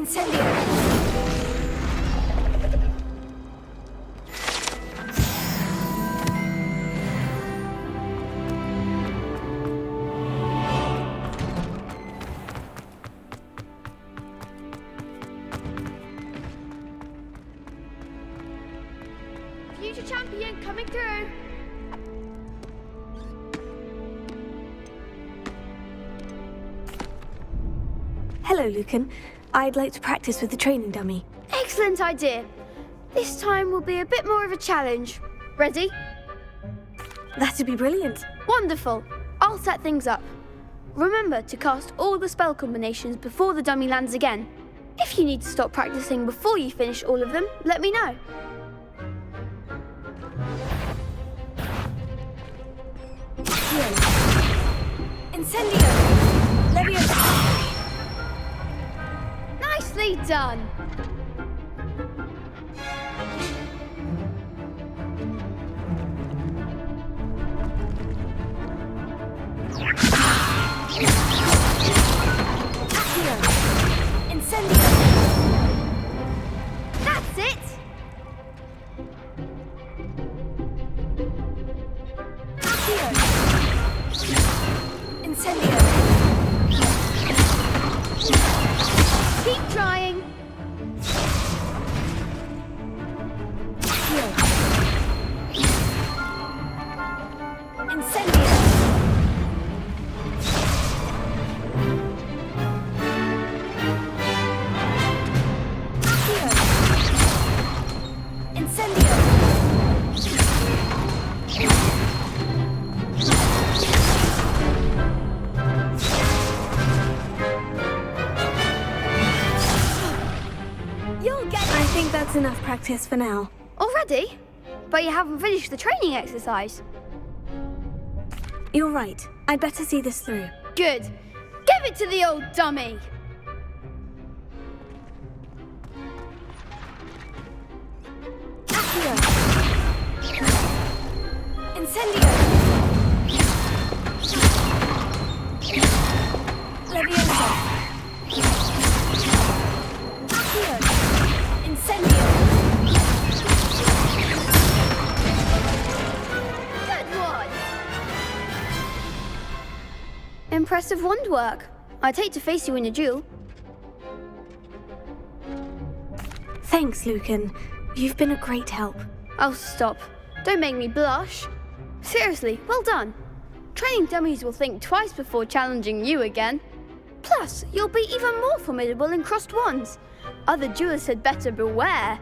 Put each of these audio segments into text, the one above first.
Incendio! Future champion coming through. Hello, Lucan. I'd like to practice with the training dummy. Excellent idea. This time will be a bit more of a challenge. Ready? That'd be brilliant. Wonderful. I'll set things up. Remember to cast all the spell combinations before the dummy lands again. If you need to stop practicing before you finish all of them, let me know. Incendio! Leviosa! Nicely done. Incendio! That's it. Incendio! Keep trying. Incendio! Incendio! I think that's enough practice for now. Already? But you haven't finished the training exercise. You're right. I'd better see this through. Good. Give it to the old dummy. Incendio! Leviosa! Incendio! Good one. Impressive wand work. I'd hate to face you in a duel. Thanks, Lucan. You've been a great help. Oh, stop. Don't make me blush. Seriously, well done. Training dummies will think twice before challenging you again. Plus, you'll be even more formidable in crossed wands. Other duelists had better beware.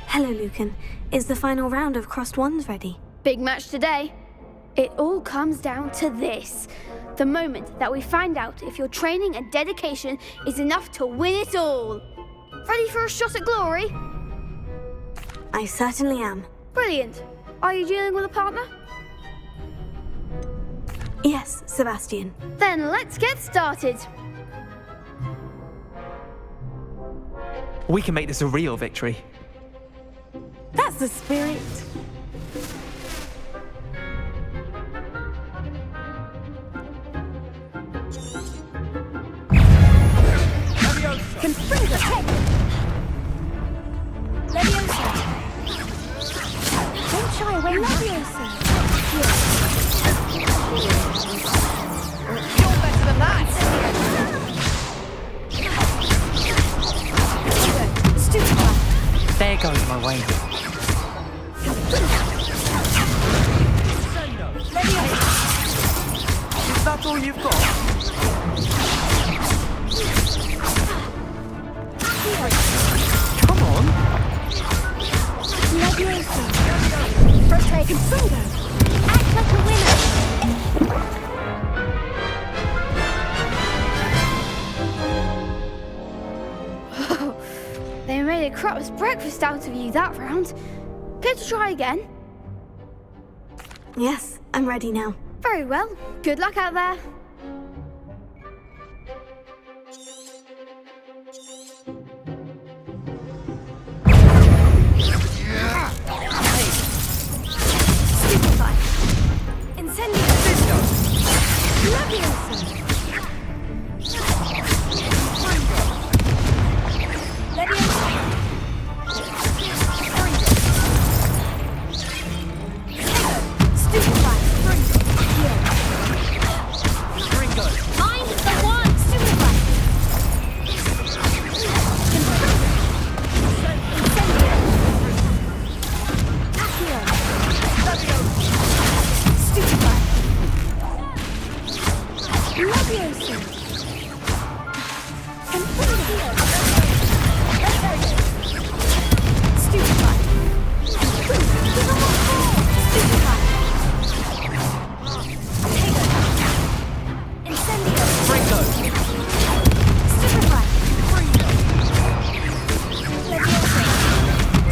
Hello, Lucan. Is the final round of crossed wands ready? Big match today. It all comes down to this. The moment that we find out if your training and dedication is enough to win it all. Ready for a shot at glory? I certainly am. Brilliant. Are you dealing with a partner? Yes, Sebastian. Then let's get started. We can make this a real victory. That's the spirit. Confringo, head! Leviosa! Don't shy away, Leviosa! You're better than that! Stupefy! There goes my way. Leviosa! Is that all you've got? Come on! Leviosa! Rotate Confringo! Act like a winner! They made a crap's breakfast out of you that round. Care to try again? Yes, I'm ready now. Very well. Good luck out there. Leviosa! Incendio! Stupefy! Even more! Stupefy! Incendio! Fringo! Stupefy! Leviosa!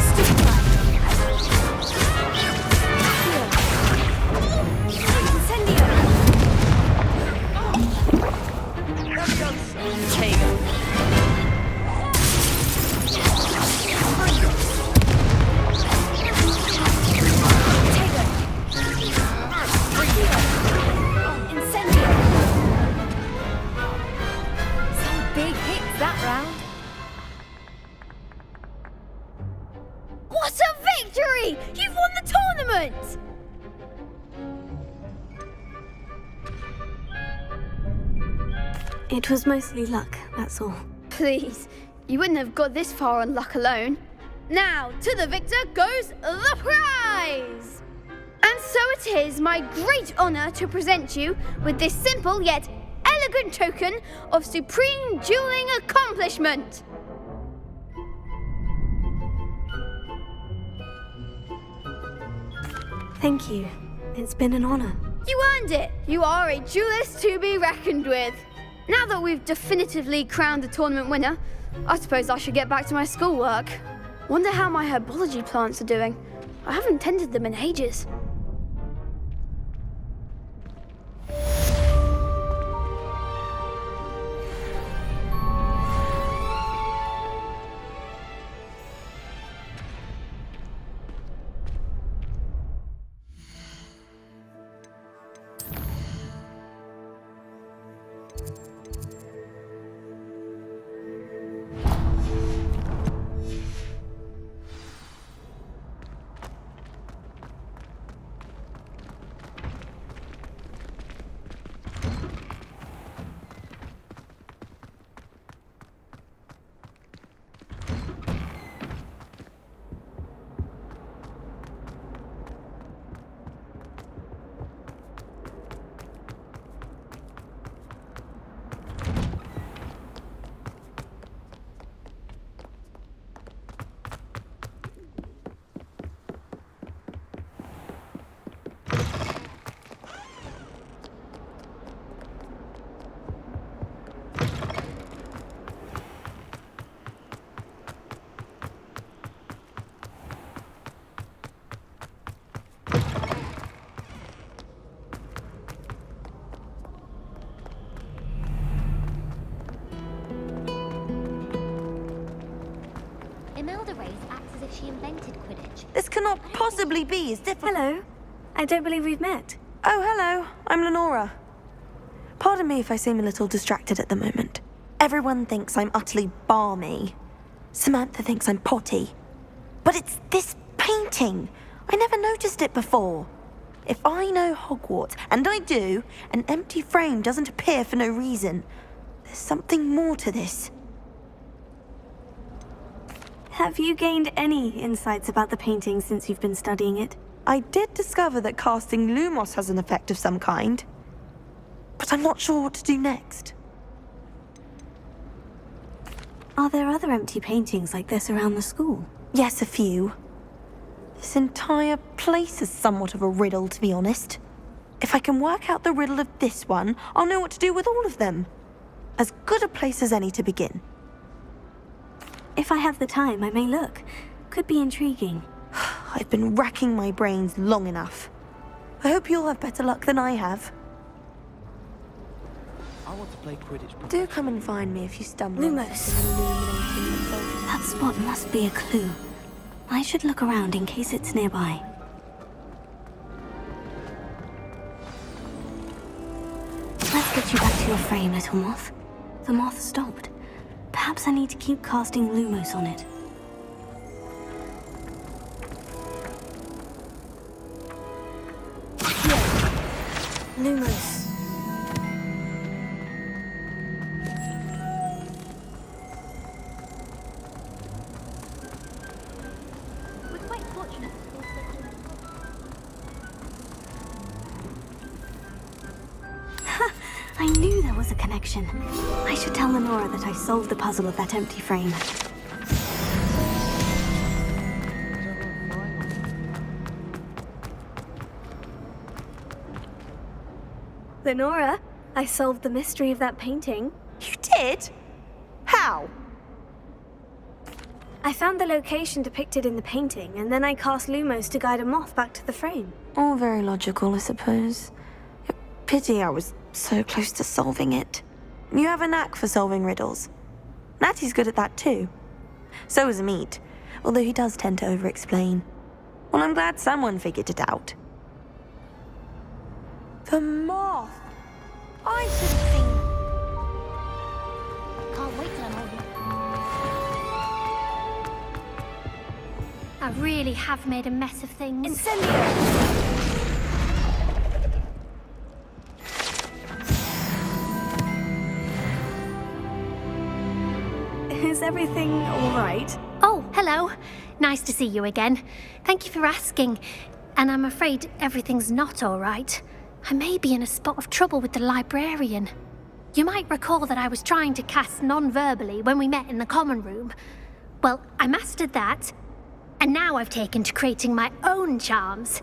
Stupefy! Incendio! Tiger! Incendio! Some big hits that round. What a victory! You've won the tournament! It was mostly luck, that's all. Please, you wouldn't have got this far on luck alone. Now, to the victor goes the prize! And so it is my great honour to present you with this simple yet elegant token of supreme dueling accomplishment. Thank you. It's been an honor. You earned it! You are a duelist to be reckoned with. Now that we've definitively crowned the tournament winner, I suppose I should get back to my schoolwork. Wonder how my herbology plants are doing. I haven't tended them in ages. Imelda Reyes acts as if she invented Quidditch. This cannot possibly be as difficult. Hello. I don't believe we've met. Oh, hello. I'm Lenora. Pardon me if I seem a little distracted at the moment. Everyone thinks I'm utterly balmy. Samantha thinks I'm potty. But it's this painting. I never noticed it before. If I know Hogwarts, and I do, an empty frame doesn't appear for no reason. There's something more to this. Have you gained any insights about the painting since you've been studying it? I did discover that casting Lumos has an effect of some kind. But I'm not sure what to do next. Are there other empty paintings like this around the school? Yes, a few. This entire place is somewhat of a riddle, to be honest. If I can work out the riddle of this one, I'll know what to do with all of them. As good a place as any to begin. If I have the time, I may look. Could be intriguing. I've been racking my brains long enough. I hope you'll have better luck than I have. I want to play Quidditch. Do come and find me if you stumble. Lumos. That spot must be a clue. I should look around in case it's nearby. Let's get you back to your frame, little moth. The moth stopped. Perhaps I need to keep casting Lumos on it. Here. Lumos. We're quite fortunate. I knew was a connection. I should tell Lenora that I solved the puzzle of that empty frame. Lenora, I solved the mystery of that painting. You did? How? I found the location depicted in the painting, and then I cast Lumos to guide a moth back to the frame. All very logical, I suppose. Pity I was so close to solving it. You have a knack for solving riddles. Natty's good at that too. So is Amit, although he does tend to over-explain. Well, I'm glad someone figured it out. The moth! I should have seen... Can't wait till I'm older. I really have made a mess of things. Incendio! Is everything all right? Oh, hello. Nice to see you again. Thank you for asking. And I'm afraid everything's not all right. I may be in a spot of trouble with the librarian. You might recall that I was trying to cast non-verbally when we met in the common room. Well, I mastered that, and now I've taken to creating my own charms.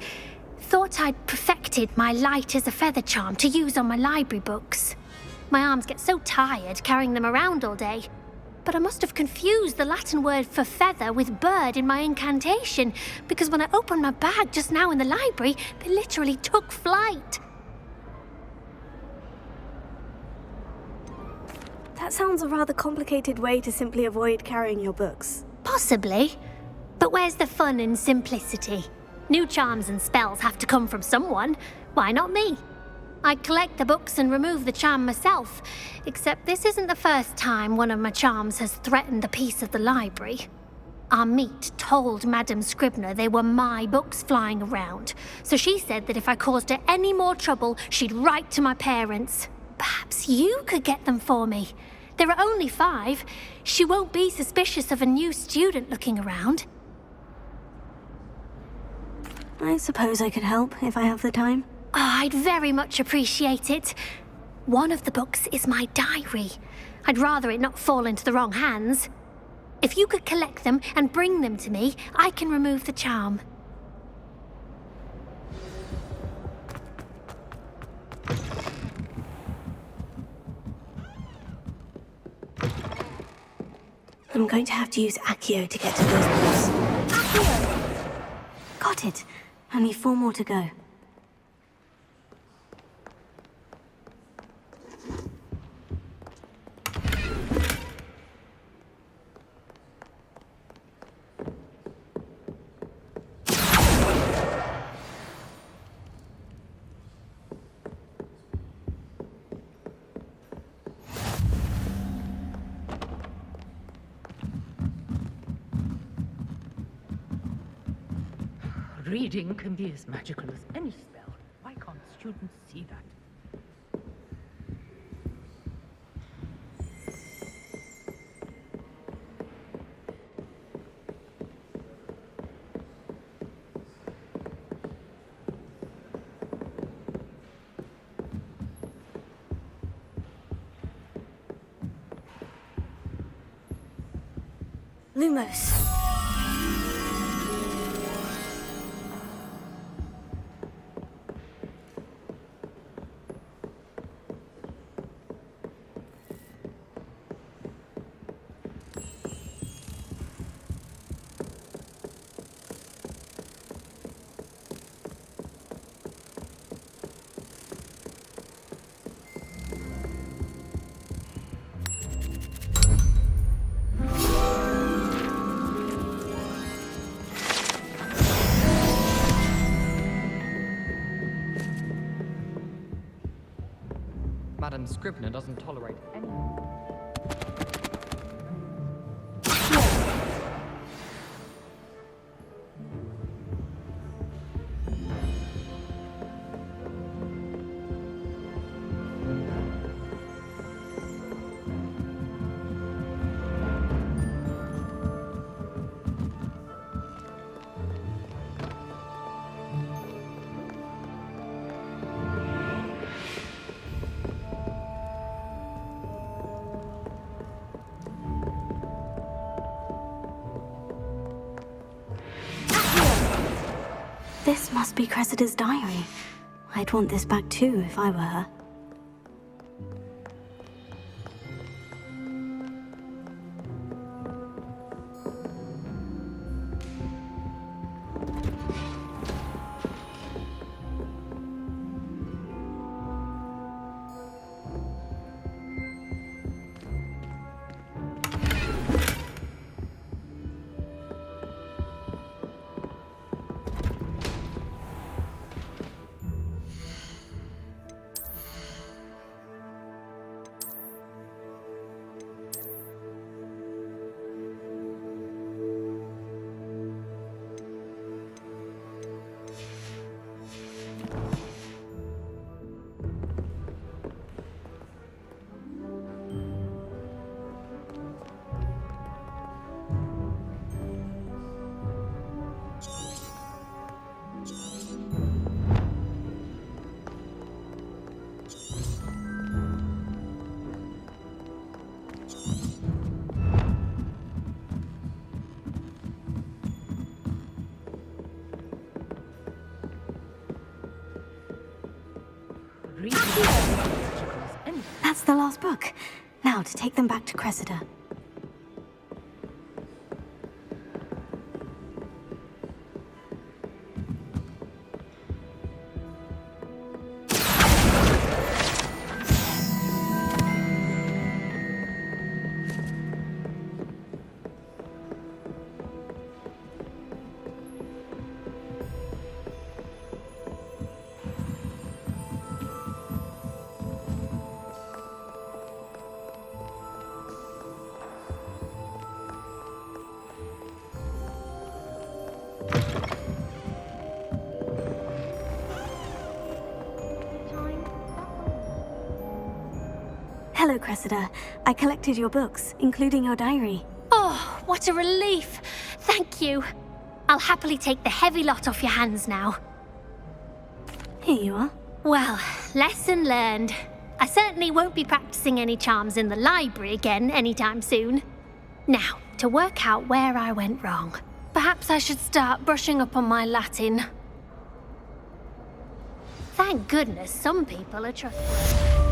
Thought I'd perfected my light as a feather charm to use on my library books. My arms get so tired carrying them around all day. But I must have confused the Latin word for feather with bird in my incantation, because when I opened my bag just now in the library, they literally took flight. That sounds a rather complicated way to simply avoid carrying your books. Possibly. But where's the fun in simplicity? New charms and spells have to come from someone. Why not me? I collect the books and remove the charm myself, except this isn't the first time one of my charms has threatened the peace of the library. Amit told Madame Scribner they were my books flying around, so she said that if I caused her any more trouble, she'd write to my parents. Perhaps you could get them for me. There are only 5. She won't be suspicious of a new student looking around. I suppose I could help if I have the time. Oh, I'd very much appreciate it. One of the books is my diary. I'd rather it not fall into the wrong hands. If you could collect them and bring them to me, I can remove the charm. I'm going to have to use Accio to get to those books. Accio! Got it. Only 4 more to go. Reading can be as magical as any spell. Why can't students see that? Lumos. Madame Scribner doesn't tolerate any... This must be Cressida's diary. I'd want this back too if I were her. That's the last book. Now to take them back to Cressida. Hello, Cressida. I collected your books, including your diary. Oh, what a relief. Thank you. I'll happily take the heavy lot off your hands now. Here you are. Well, lesson learned. I certainly won't be practicing any charms in the library again anytime soon. Now, to work out where I went wrong. Perhaps I should start brushing up on my Latin. Thank goodness some people are trustworthy.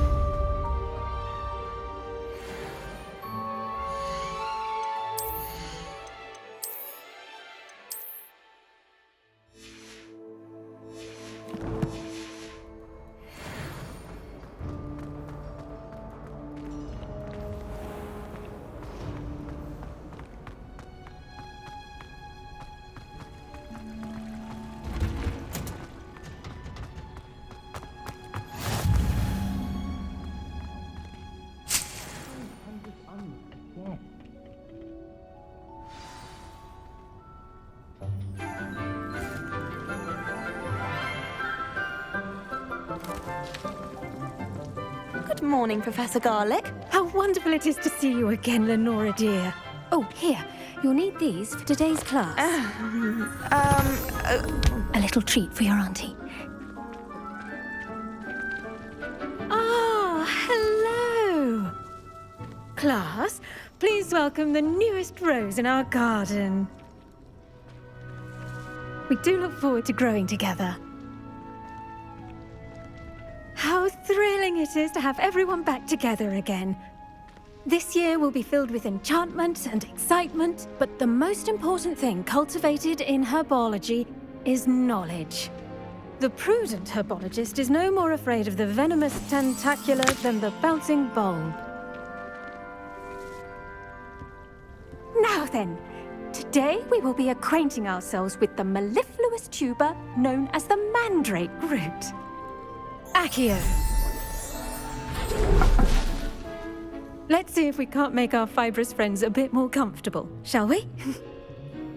Good morning, Professor Garlic. How wonderful it is to see you again, Lenora dear. Oh, here. You'll need these for today's class. A little treat for your auntie. Ah, hello. Class, please welcome the newest rose in our garden. We do look forward to growing together. How thrilling it is to have everyone back together again. This year will be filled with enchantment and excitement, but the most important thing cultivated in herbology is knowledge. The prudent herbologist is no more afraid of the venomous tentacula than the bouncing bulb. Now then, today we will be acquainting ourselves with the mellifluous tuber known as the mandrake root. Accio. Let's see if we can't make our fibrous friends a bit more comfortable, shall we?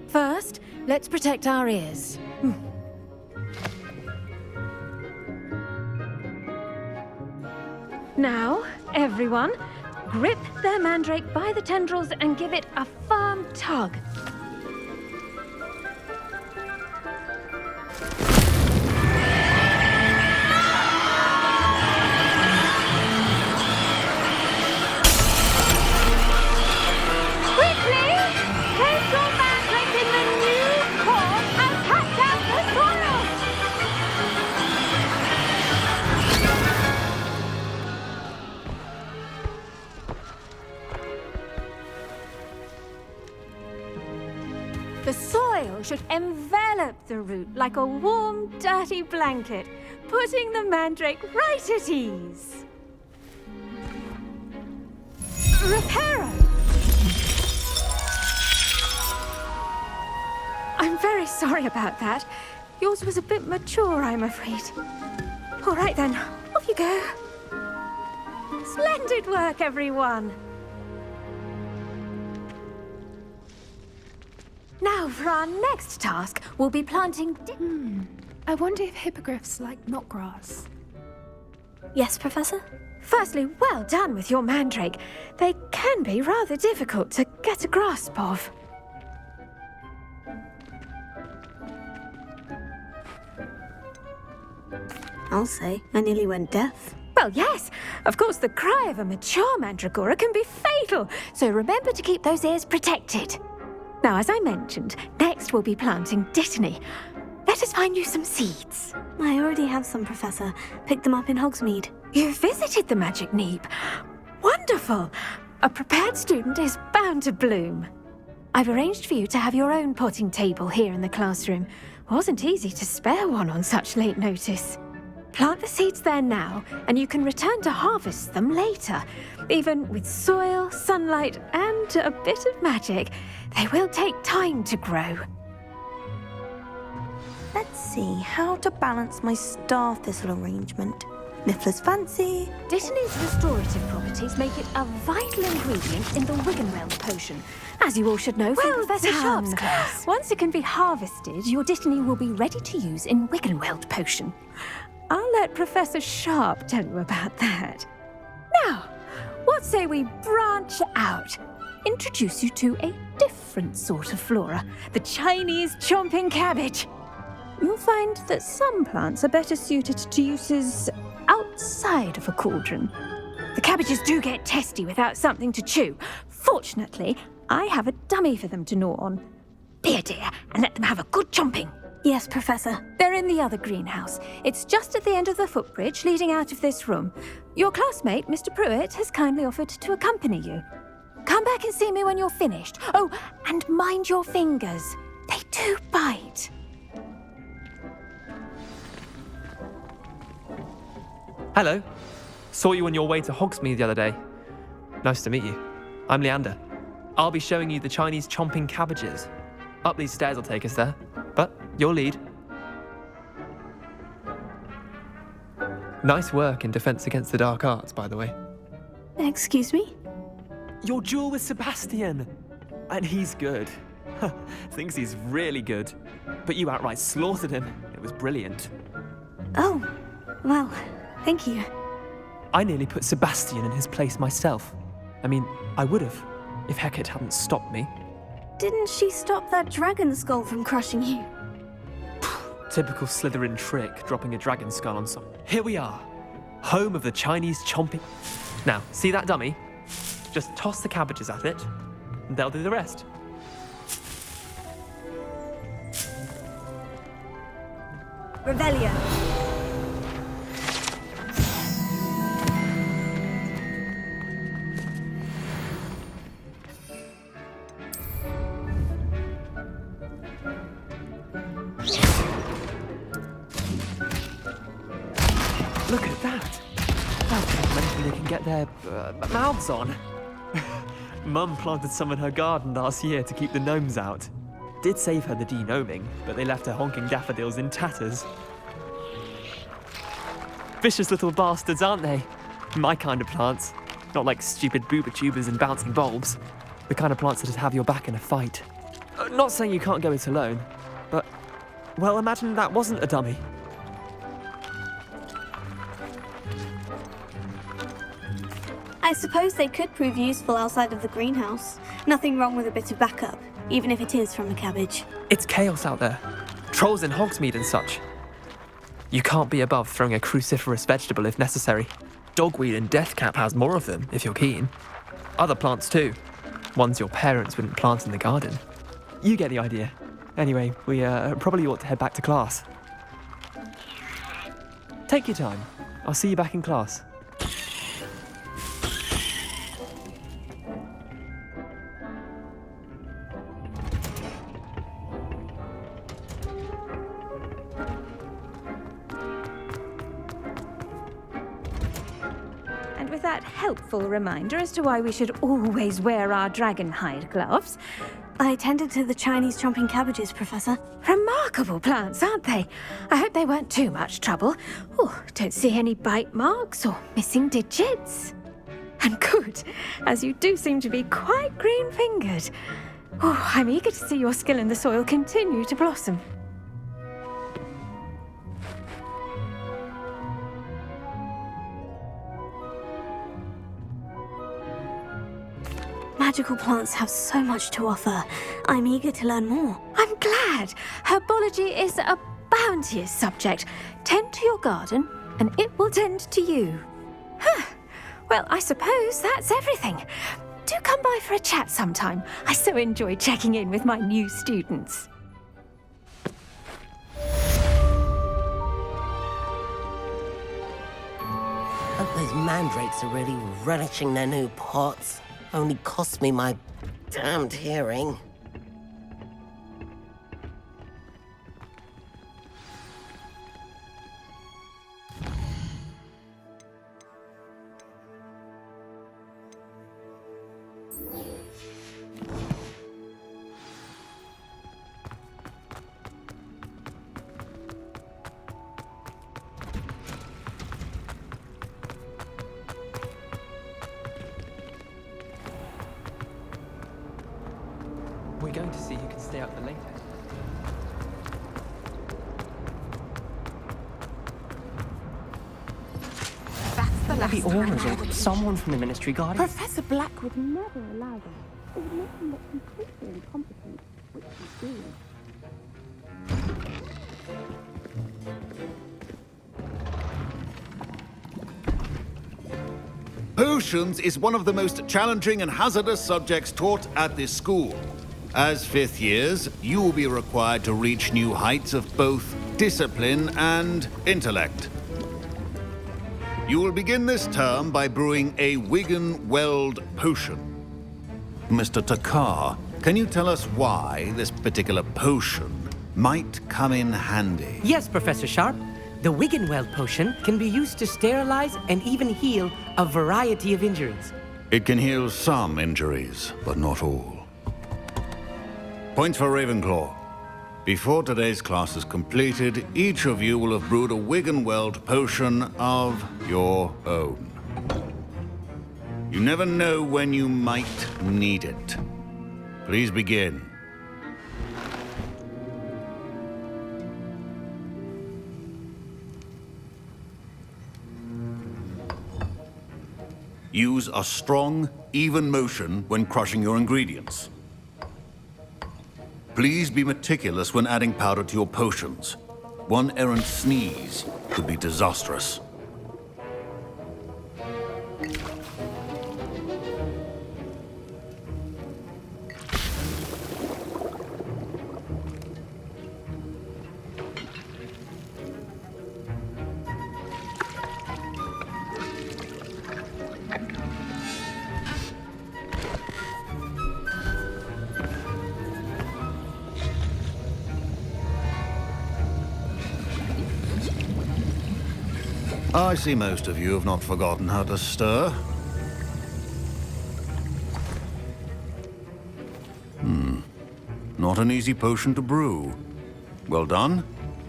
First, let's protect our ears. Now, everyone, grip their mandrake by the tendrils and give it a firm tug. Quickly, place your mandrake in the new core and cut down the soil! The soil should envelop the root like a warm, dirty blanket, putting the mandrake right at ease. Reparo! I'm very sorry about that. Yours was a bit mature, I'm afraid. All right then, off you go. Splendid work, everyone. Now, for our next task, we'll be planting... I wonder if hippogriffs like knotgrass. Yes, Professor? Firstly, well done with your mandrake. They can be rather difficult to get a grasp of. I'll say, I nearly went deaf. Well, yes. Of course, the cry of a mature mandragora can be fatal, so remember to keep those ears protected. Now, as I mentioned, next we'll be planting Dittany. Let us find you some seeds. I already have some, Professor. Picked them up in Hogsmeade. You visited the Magic Neep. Wonderful. A prepared student is bound to bloom. I've arranged for you to have your own potting table here in the classroom. Wasn't easy to spare one on such late notice. Plant the seeds there now, and you can return to harvest them later. Even with soil, sunlight, and a bit of magic, they will take time to grow. Let's see how to balance my star thistle arrangement. Miffler's fancy. Dittany's restorative properties make it a vital ingredient in the Wiggenweld potion, as you all should know from Professor Sharp's class. Once it can be harvested, your Dittany will be ready to use in Wiggenweld potion. I'll let Professor Sharp tell you about that. Now, what say we branch out? Introduce you to a different sort of flora, the Chinese chomping cabbage. You'll find that some plants are better suited to uses outside of a cauldron. The cabbages do get testy without something to chew. Fortunately, I have a dummy for them to gnaw on. Be a dear and let them have a good chomping. Yes, Professor. They're in the other greenhouse. It's just at the end of the footbridge leading out of this room. Your classmate, Mr. Pruitt, has kindly offered to accompany you. Come back and see me when you're finished. Oh, and mind your fingers. They do bite. Hello. Saw you on your way to Hogsmeade the other day. Nice to meet you. I'm Leander. I'll be showing you the Chinese chomping cabbages. Up these stairs will take us there, but your lead. Nice work in Defense Against the Dark Arts, by the way. Excuse me? Your duel with Sebastian! And he's good. Thinks he's really good. But you outright slaughtered him. It was brilliant. Oh, well, thank you. I nearly put Sebastian in his place myself. I mean, I would have, if Hecate hadn't stopped me. Didn't she stop that dragon skull from crushing you? Typical Slytherin trick, dropping a dragon skull on some. Here we are, home of the Chinese chomping. Now, see that dummy? Just toss the cabbages at it, and they'll do the rest. Revelio. Look at that! How many they can get their mouths on. Mum planted some in her garden last year to keep the gnomes out. Did save her the de-gnoming, but they left her honking daffodils in tatters. Vicious little bastards, aren't they? My kind of plants. Not like stupid booba tubers and bouncing bulbs. The kind of plants that'd have your back in a fight. Not saying you can't go it alone, but, well, imagine that wasn't a dummy. I suppose they could prove useful outside of the greenhouse. Nothing wrong with a bit of backup, even if it is from a cabbage. It's chaos out there. Trolls in Hogsmeade and such. You can't be above throwing a cruciferous vegetable if necessary. Dogweed and deathcap has more of them, if you're keen. Other plants too. Ones your parents wouldn't plant in the garden. You get the idea. Anyway, we probably ought to head back to class. Take your time. I'll see you back in class. and with that helpful reminder as to why we should always wear our dragon hide gloves. I attended to the Chinese chomping cabbages, Professor. Remarkable plants, aren't they? I hope they weren't too much trouble. Oh, don't see any bite marks or missing digits. And good, as you do seem to be quite green-fingered. Oh, I'm eager to see your skill in the soil continue to blossom. Magical plants have so much to offer. I'm eager to learn more. I'm glad. Herbology is a bounteous subject. Tend to your garden, and it will tend to you. Huh. Well, I suppose that's everything. Do come by for a chat sometime. I so enjoy checking in with my new students. Hope those mandrakes are really relishing their new pots. Only cost me my damned hearing. We're going to see who can stay up the latest. That's the last auras or someone from the Ministry Guardian. Professor Black would never allow this. It would make him look completely incompetent, which he's doing. Potions is one of the most challenging and hazardous subjects taught at this school. As fifth years, you will be required to reach new heights of both discipline and intellect. You will begin this term by brewing a Wigan-Weld potion. Mr. Takar, can you tell us why this particular potion might come in handy? Yes, Professor Sharp. The Wigan-Weld potion can be used to sterilize and even heal a variety of injuries. It can heal some injuries, but not all. Points for Ravenclaw. Before today's class is completed, each of you will have brewed a Wigan-Weld potion of your own. You never know when you might need it. Please begin. Use a strong, even motion when crushing your ingredients. Please be meticulous when adding powder to your potions. One errant sneeze could be disastrous. I see most of you have not forgotten how to stir. Not an easy potion to brew. Well done.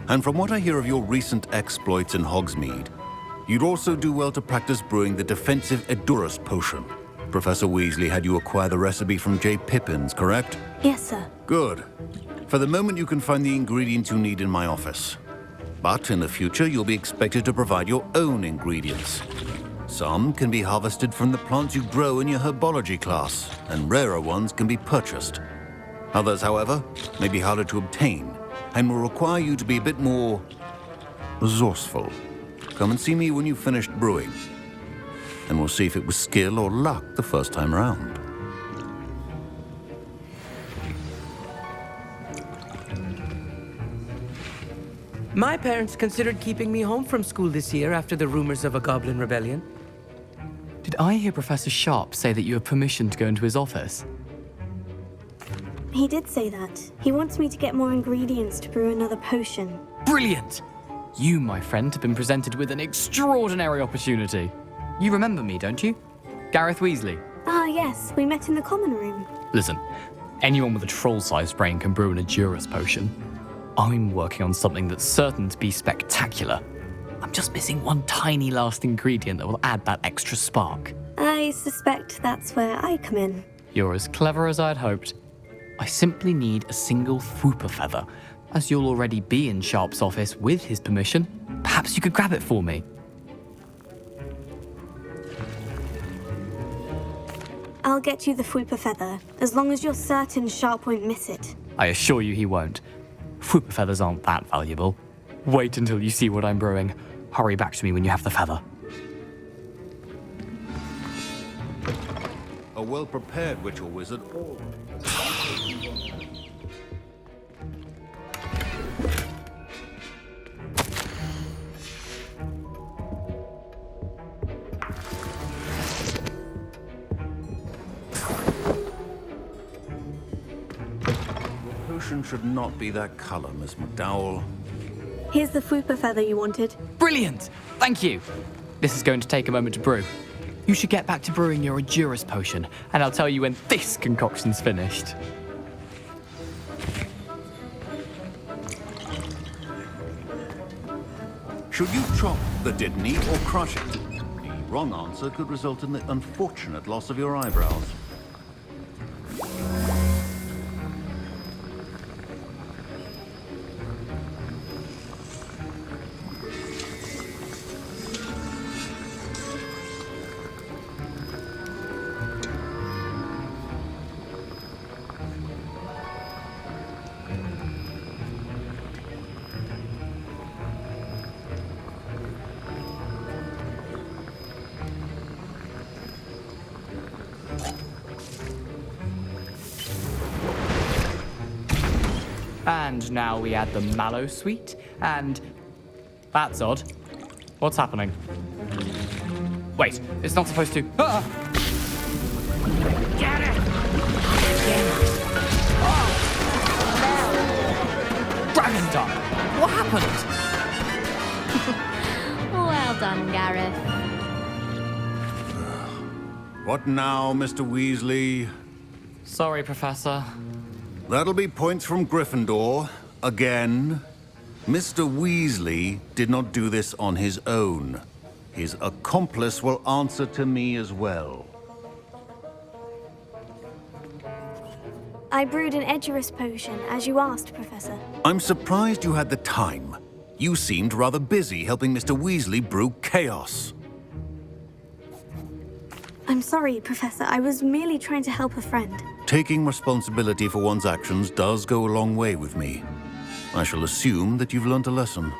And from what I hear of your recent exploits in Hogsmeade, you'd also do well to practice brewing the defensive Edurus potion. Professor Weasley had you acquire the recipe from J. Pippins, correct? Yes, sir. Good. For the moment, you can find the ingredients you need in my office. But in the future, you'll be expected to provide your own ingredients. Some can be harvested from the plants you grow in your herbology class, and rarer ones can be purchased. Others, however, may be harder to obtain, and will require you to be a bit more resourceful. Come and see me when you've finished brewing, and we'll see if it was skill or luck the first time round. My parents considered keeping me home from school this year after the rumors of a goblin rebellion. Did I hear Professor Sharp say that you have permission to go into his office? He did say that. He wants me to get more ingredients to brew another potion. Brilliant! You, my friend, have been presented with an extraordinary opportunity. You remember me, don't you? Gareth Weasley. Ah, yes, we met in the common room. Listen, anyone with a troll-sized brain can brew an Edurus potion. I'm working on something that's certain to be spectacular. I'm just missing one tiny last ingredient that will add that extra spark. I suspect that's where I come in. You're as clever as I'd hoped. I simply need a single Fwooper feather. As you'll already be in Sharp's office with his permission, perhaps you could grab it for me. I'll get you the Fwooper feather, as long as you're certain Sharp won't miss it. I assure you he won't. Fwooper feathers aren't that valuable. Wait until you see what I'm brewing. Hurry back to me when you have the feather. A well-prepared witch or wizard always... Potion should not be that color, Miss McDowell. Here's the Fwooper feather you wanted. Brilliant! Thank you! This is going to take a moment to brew. You should get back to brewing your Edurus potion, and I'll tell you when this concoction's finished. Should you chop the Didney or crush it? The wrong answer could result in the unfortunate loss of your eyebrows. And now we add the mallow sweet, and... That's odd. What's happening? Wait, it's not supposed to... Ah! Get it! Dragon Dung! What happened? Well done, Gareth. What now, Mr. Weasley? Sorry, Professor. That'll be points from Gryffindor. Again. Mr. Weasley did not do this on his own. His accomplice will answer to me as well. I brewed an Edurus potion, as you asked, Professor. I'm surprised you had the time. You seemed rather busy helping Mr. Weasley brew chaos. I'm sorry, Professor. I was merely trying to help a friend. Taking responsibility for one's actions does go a long way with me. I shall assume that you've learnt a lesson.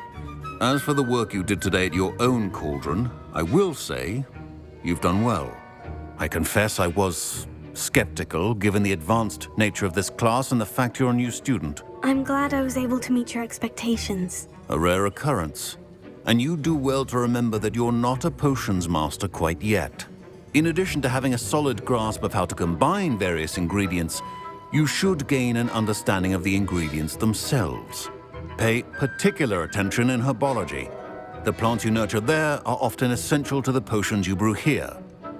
As for the work you did today at your own cauldron, I will say you've done well. I confess I was skeptical, given the advanced nature of this class and the fact you're a new student. I'm glad I was able to meet your expectations. A rare occurrence. And you do well to remember that you're not a potions master quite yet. In addition to having a solid grasp of how to combine various ingredients, you should gain an understanding of the ingredients themselves. Pay particular attention in herbology. The plants you nurture there are often essential to the potions you brew here.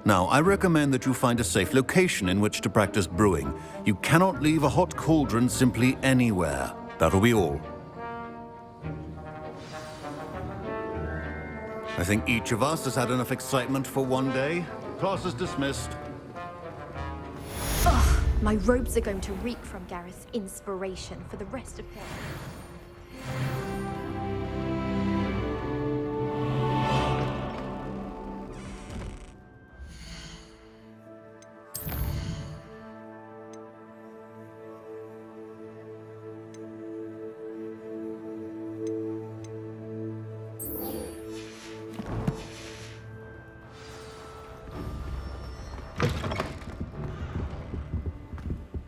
Now, I recommend that you find a safe location in which to practice brewing. You cannot leave a hot cauldron simply anywhere. That'll be all. I think each of us has had enough excitement for one day. Class is dismissed. Ugh, my robes are going to reek from Gareth's inspiration for the rest of him.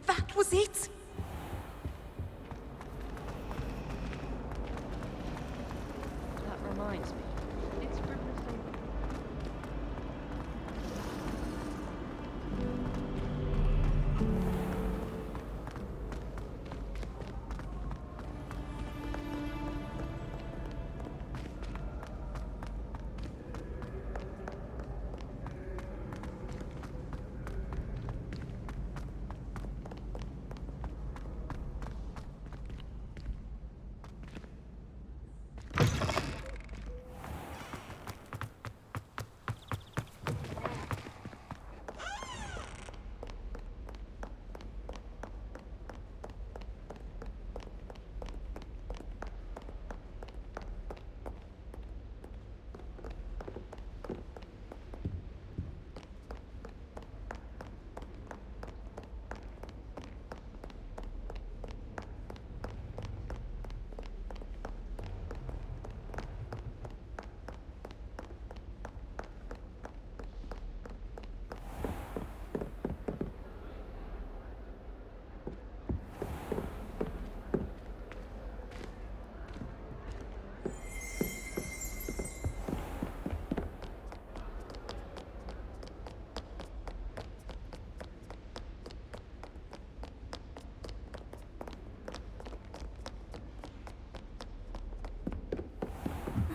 That was it? That reminds me. It's from the same...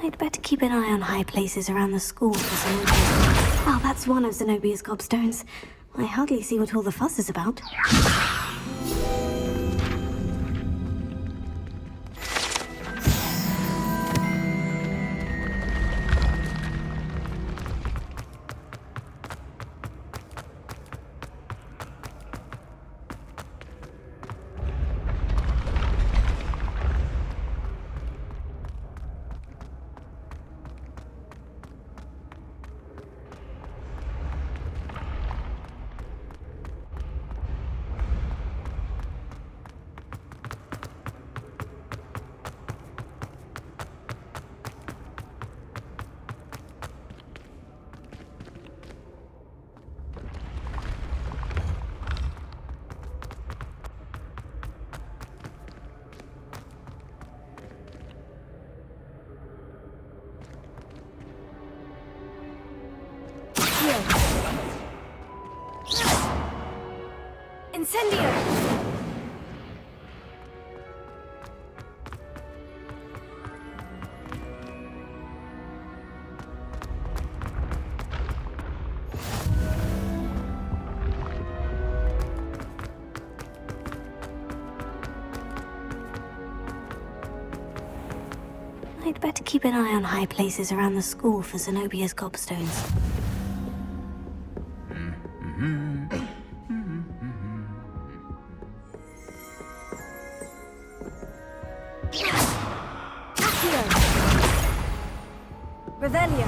I'd better keep an eye on high places around the school for Zenobia's... Oh, that's one of Zenobia's gobstones. I hardly see what all the fuss is about. Incendio! I'd better keep an eye on high places around the school for Zenobia's gobstones. Revelio.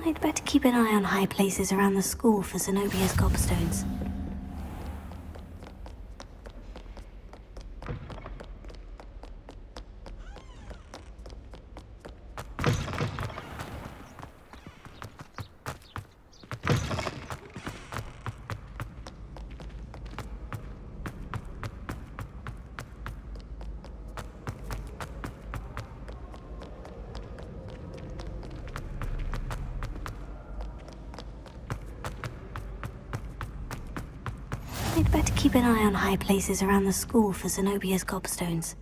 I'd better keep an eye on high places around the school for Zenobia's gobstones. I'd better keep an eye on high places around the school for Zenobia's gobstones.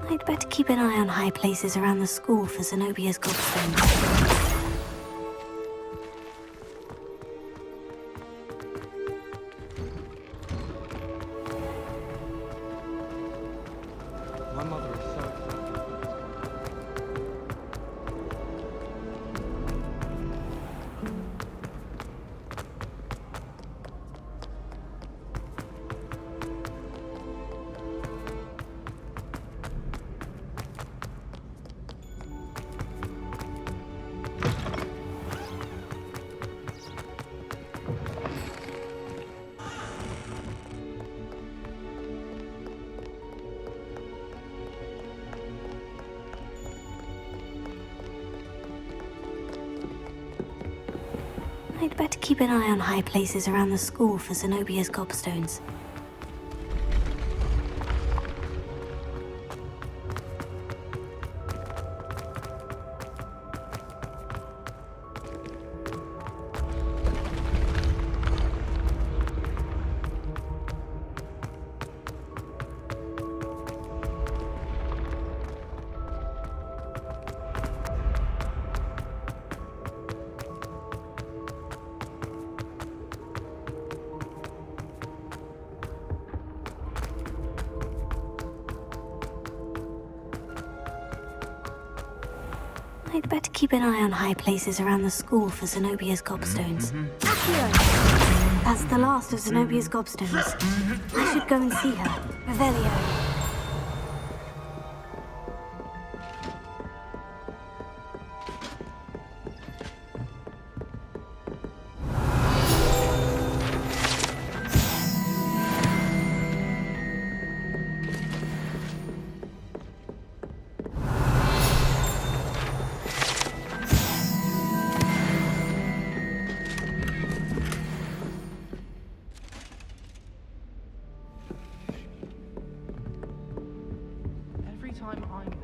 I'd better keep an eye on high places around the school for Zenobia's gobstones. My mother is so excited. I'd better keep an eye on high places around the school for Zenobia's gobstones. I'd better keep an eye on high places around the school for Zenobia's gobstones. That's the last of Zenobia's gobstones. I should go and see her. Revelio. Time I'm there.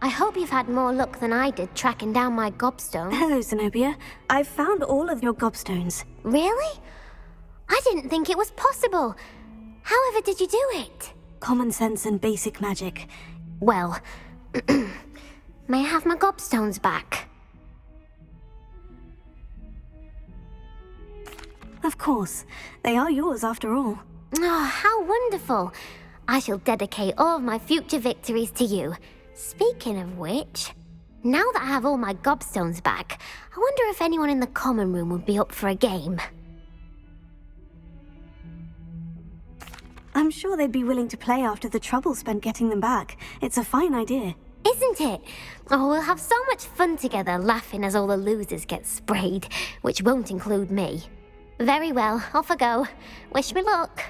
I hope you've had more luck than I did tracking down my gobstones. Hello, Zenobia. I've found all of your gobstones. Really? I didn't think it was possible. However did you do it? Common sense and basic magic. Well, may I have my gobstones back? Of course. They are yours after all. Oh, how wonderful. I shall dedicate all of my future victories to you. Speaking of which, now that I have all my gobstones back, I wonder if anyone in the common room would be up for a game. I'm sure they'd be willing to play after the trouble spent getting them back. It's a fine idea. Isn't it? Oh, we'll have so much fun together, laughing as all the losers get sprayed, which won't include me. Very well, off I go. Wish me luck.